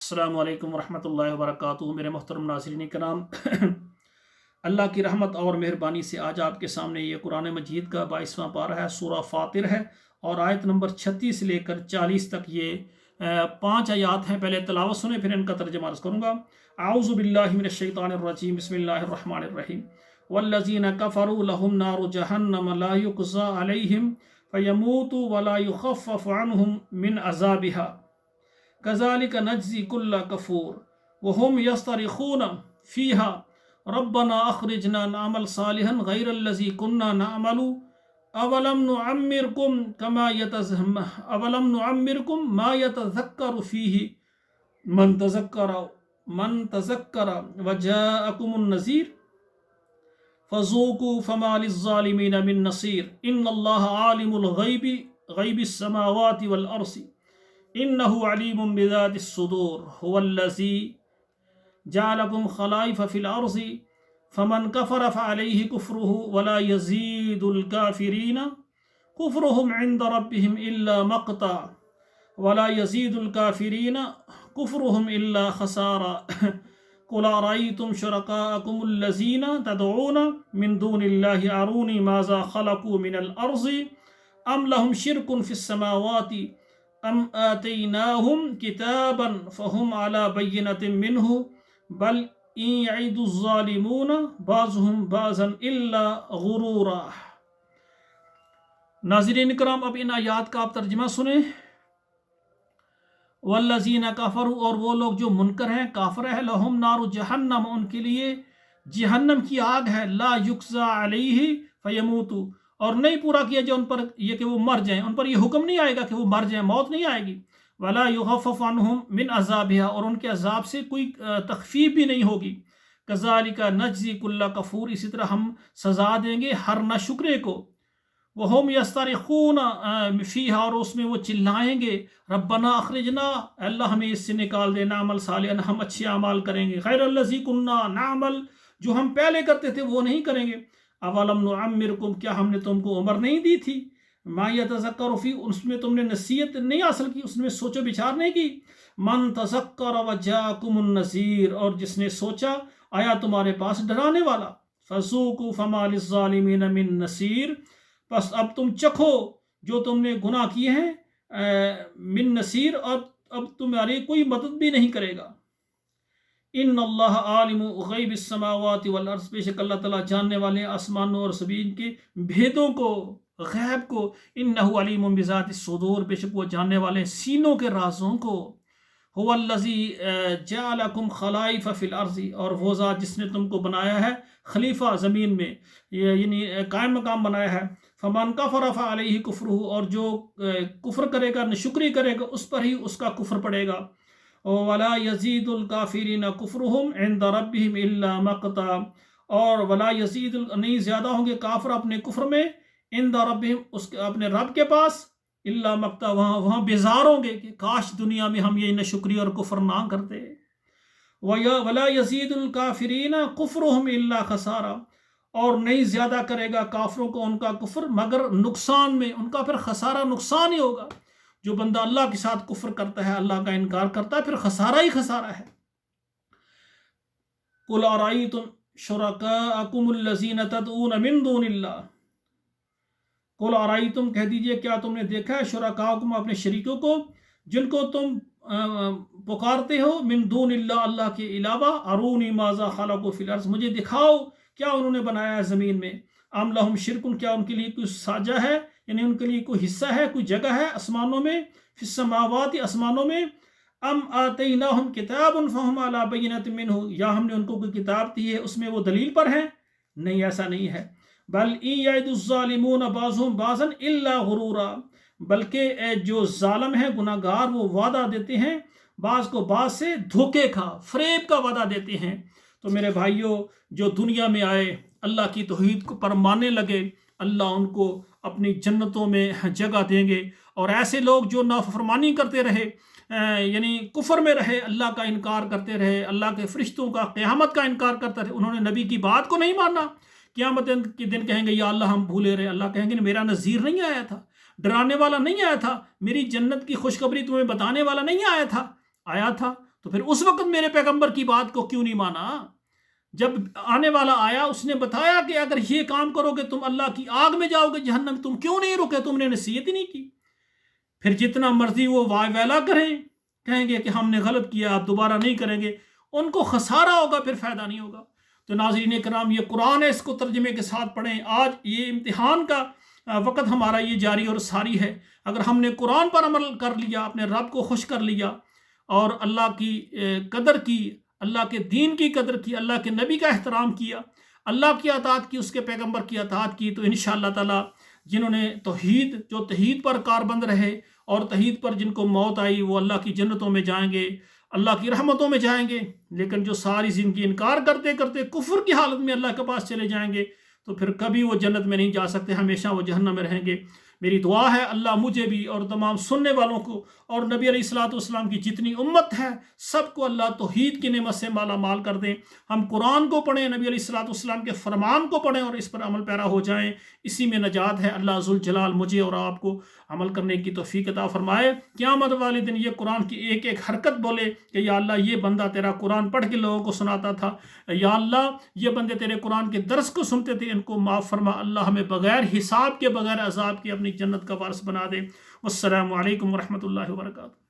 अस्सलामु अलैकुम वरहमतुल्लाहि वबरकातुहू। मेरे मोहतरम नाज़रीन कराम, अल्लाह की रहमत और मेहरबानी से आज आपके सामने ये कुरान मजीद का 22वां पारा है, सूरा फातिर है और आयत नंबर 36 से लेकर 40 तक ये 5 आयात हैं। पहले तलावत सुने फिर इनका तर्जुमा अर्ज़ करूँगा। आऊज़ु बिल्लाहि मिनश शैतानिर रजीम, बिस्मिल्लाहिर रहमानिर रहीम। वल्लज़ीना कफ़रू लहुम नारु जहन्नम ला युक़ज़ा अलैहिम फ़यमूतू वला युख़फ़फ़ु अन्हुम मिन अज़ाबिहा कज़ालिक नज्ज़ी कुल्ला कफ़ूर वहुम यस्तरिख़ून फ़ीहा रब्बना अख़रिजना नअमल सालिहन गैरल्लज़ी कुन्ना नअमलु अवलम नुअम्मिरकुम मा यतज़क्करु फ़ीहि मन तज़क्कर वजाअकुमुन नज़ीर फ़ज़ूक़ू फ़मा लिज़्ज़ालिमीन मिन नसीर इन्नल्लाहा आलिमुल ग़ैबिस समावाति वल अर्ज़ि इन्नहु अलीमुम बिज़ातिस सुदूर हुवल्लज़ी जअलकुम खलाइफ़ फ़िल अर्ज़ि फ़मन कफ़र फ़अलैहि कुफ़्रुहु वला यज़ीदुल काफ़िरीन कुफ़्रुहुम इन्द रब्बिहिम इल्ला मक़ता वला यज़ीदुल काफ़िरीन कुफ़्रुहुम इल्ला ख़सारा क़ुल अरअय्तुम शुरकाअकुमुल्लज़ीन तदऊन मिन दूनिल्लाहि अरूनी माज़ा ख़लक़ू मिनल अर्ज़ि अम लहुम शिरकुन फ़िस समावाति अम आतैनाहुम किताबन फ़हुम अला बय्यिनतिन मिन्हु बल इन यईदुज़ ज़ालिमून बाज़ुहुम बाज़न इल्ला गुरूरा। नाज़रीन इकराम, अब इन आयात का आप तर्जुमा सुने। वल्लज़ीना कफ़रू, और वो लोग जो मुनकर हैं, काफिर है, लहुम नारु जहन्नम, उनके लिए जहन्नम की आग है, ला युक़ज़ा अलैहि फ़यमूतू, और नहीं पूरा किया जाए उन पर ये कि वो मर जाएं, उन पर ये हुक्म नहीं आएगा कि वो मर जाएं, मौत नहीं आएगी। वला युख़फ़फ़ु अन्हुम मिन अज़ाबिहा, और उनके अजाब से कोई तख़फ़ीफ़ भी नहीं होगी। कज़ालिका नज्ज़ी कुल्ला कफ़ूर, इसी तरह हम सज़ा देंगे हर नाशुक्रे को। वहुम यस्तरिख़ून फ़ीहा, और उसमें वो चिल्लाएंगे, रब्बना अख़रिजना, अल्लाह हमें इससे निकाल दे, नअमल सालिहन, हम अच्छे अमाल करेंगे, गैरल्लज़ी कुन्ना नअमल, जो हम पहले करते थे वो नहीं करेंगे। अवलम नुअम्मिरकुम, क्या हमने तुमको उम्र नहीं दी थी, मा यतज़क्करु फ़ी, उसमें तुमने नसीहत नहीं हासिल की, उसमें सोचो विचार नहीं की। मन तज़क्कर वजाअकुमुन नज़ीर, और जिसने सोचा आया तुम्हारे पास डराने वाला। फ़ज़ूक़ू फ़मा लिज़्ज़ालिमीन मिन नसीर, बस अब तुम चखो जो तुमने गुनाह किए हैं, मिन नसीर, अब तुम्हारी कोई मदद भी नहीं करेगा। इन्नल्लाह आलिमु ग़ैबिस समावाति वल अर्ज़, बेशक अल्लाह ताला जानने वाले आसमानों और ज़मीन के भेदों को, गैब को। इन्नहु अलीमुम बिज़ातिस सुदूर, बेशक वो जानने वाले सीनों के राज़ों को। हुवल्लज़ी जअलकुम खलाइफ़ फ़िल अर्ज़ि, और वो ज़ात जिसने तुमको बनाया है खलीफा ज़मीन में, यानी कायम मकाम बनाया है। फ़मन कफ़र फ़अलैहि कुफ़्रुहु, और जो कुफ़्र करेगा, नाशुक्री करेगा, उस पर ही उसका कुफ़्र पड़ेगा। वला यज़ीदुल काफ़िरीन कुफ़्रुहुम इन्द रब्बिहिम इल्ला मक़ता, और वला यज़ीदुल, नहीं ज़्यादा होंगे काफ़िर अपने कुफ़्र में, इन्द रब्बिहिम, उसके अपने रब के पास, इल्ला मक़ता, वहाँ बेजार होंगे कि काश दुनिया में हम ये नाशुक्री और कुफ़्र ना करते। वला यज़ीदुल काफ़िरीन कुफ़्रुहुम इल्ला ख़सारा, और नहीं ज़्यादा करेगा काफिरों को उनका कुफ़्र मगर नुकसान में, उनका फिर खसारा नुकसान ही होगा। जो बंदा अल्लाह के साथ कुफ़्र करता है, अल्लाह का इनकार करता है, फिर खसारा ही खसारा है। कुल अरअय्तुम शुरकाअकुमुल्लज़ीन तदऊन मिन दूनिल्लाह, कुल अरअय्तुम, कह दीजिए क्या तुमने देखा है, शुरकाअकुम, अपने शरीकों को, जिनको तुम पुकारते हो, मिन दूनिल्लाह, अल्लाह के अलावा, अरूनी माज़ा ख़लक़ू फ़िल अर्ज़, मुझे दिखाओ क्या उन्होंने बनाया है ज़मीन में। अम लहुम शिरकुन, क्या उनके लिए कोई साझा है, यानी उनके लिए कोई हिस्सा है, कोई जगह है आसमानों में, फ़िस समावाति, आसमानों में। अम आतैनाहुम किताबन फ़हुम अला बय्यिनतिन मिन्हु, या हमने उनको कोई किताब दी है, उसमें वो दलील पर हैं। नहीं, ऐसा नहीं है। बल इन यईदुज़ ज़ालिमून बाज़ुहुम बाज़न इल्ला गुरूरा, बल्कि जो जालिम है, गुनाहगार, वो वादा देते हैं बाज़ को बाज़ से धोखे का, फ़रेब का वादा देते हैं। तो मेरे भाइयों, जो दुनिया में आए, अल्लाह की तौहीद को पर मानने लगे, अल्लाह उनको अपनी जन्नतों में जगह देंगे। और ऐसे लोग जो नाफरमानी करते रहे, यानी कुफर में रहे, अल्लाह का इनकार करते रहे, अल्लाह के फरिश्तों का, क़यामत का इनकार करते रहे, उन्होंने नबी की बात को नहीं माना, क़यामत के दिन कहेंगे या अल्लाह हम भूले रहे। अल्लाह कहेंगे मेरा नज़ीर नहीं आया था, डराने वाला नहीं आया था, मेरी जन्नत की खुशखबरी तुम्हें बताने वाला नहीं आया था। تو پھر اس وقت میرے پیغمبر کی بات کو کیوں نہیں مانا؟ جب آنے والا آیا اس نے بتایا کہ اگر یہ کام کرو گے تم اللہ کی آگ میں جاؤ گے جہنم، تم کیوں نہیں رکے؟ تم نے نصیحت ہی نہیں کی۔ پھر جتنا مرضی وہ وائے ویلا کریں، کہیں گے کہ ہم نے غلط کیا، آپ دوبارہ نہیں کریں گے، ان کو خسارہ ہوگا، پھر فائدہ نہیں ہوگا۔ تو ناظرین کرام، یہ قرآن ہے، اس کو ترجمے کے ساتھ پڑھیں۔ آج یہ امتحان کا وقت ہمارا یہ جاری اور ساری ہے۔ اگر ہم نے قرآن پر عمل کر لیا، اپنے رب کو خوش کر لیا اور اللہ کی قدر کی، اللہ کے دین کی قدر کی، اللہ کے نبی کا احترام کیا، اللہ کی اطاعت کی، اس کے پیغمبر کی اطاعت کی، تو انشاءاللہ تعالی جنہوں نے جو توحید پر کاربند رہے اور توحید پر جن کو موت آئی، وہ اللہ کی جنتوں میں جائیں گے، اللہ کی رحمتوں میں جائیں گے۔ لیکن جو ساری زندگی انکار کرتے کرتے کفر کی حالت میں اللہ کے پاس چلے جائیں گے، تو پھر کبھی وہ جنت میں نہیں جا سکتے، ہمیشہ وہ جہنم میں رہیں گے۔ میری دعا ہے اللہ مجھے بھی اور تمام سننے والوں کو اور نبی علیہ الصلوۃ والسلام کی جتنی امت ہے سب کو اللہ توحید کی نعمت سے مالا مال کر دیں۔ ہم قرآن کو پڑھیں، نبی علیہ الصلوۃ والسلام کے فرمان کو پڑھیں اور اس پر عمل پیرا ہو جائیں، اسی میں نجات ہے۔ اللہ ذوالجلال مجھے اور آپ کو عمل کرنے کی توفیق عطا فرمائے۔ قیامت والے دن یہ قرآن کی ایک ایک حرکت بولے کہ یا اللہ یہ بندہ تیرا قرآن پڑھ کے لوگوں کو سناتا تھا، یا اللہ یہ بندے تیرے قرآن کے درس کو سنتے تھے، ان کو معاف فرما۔ اللہ ہمیں بغیر حساب کے، بغیر عذاب کے اپنی جنت کا وارث بنا دے۔ والسلام علیکم ورحمۃ اللہ وبرکاتہ۔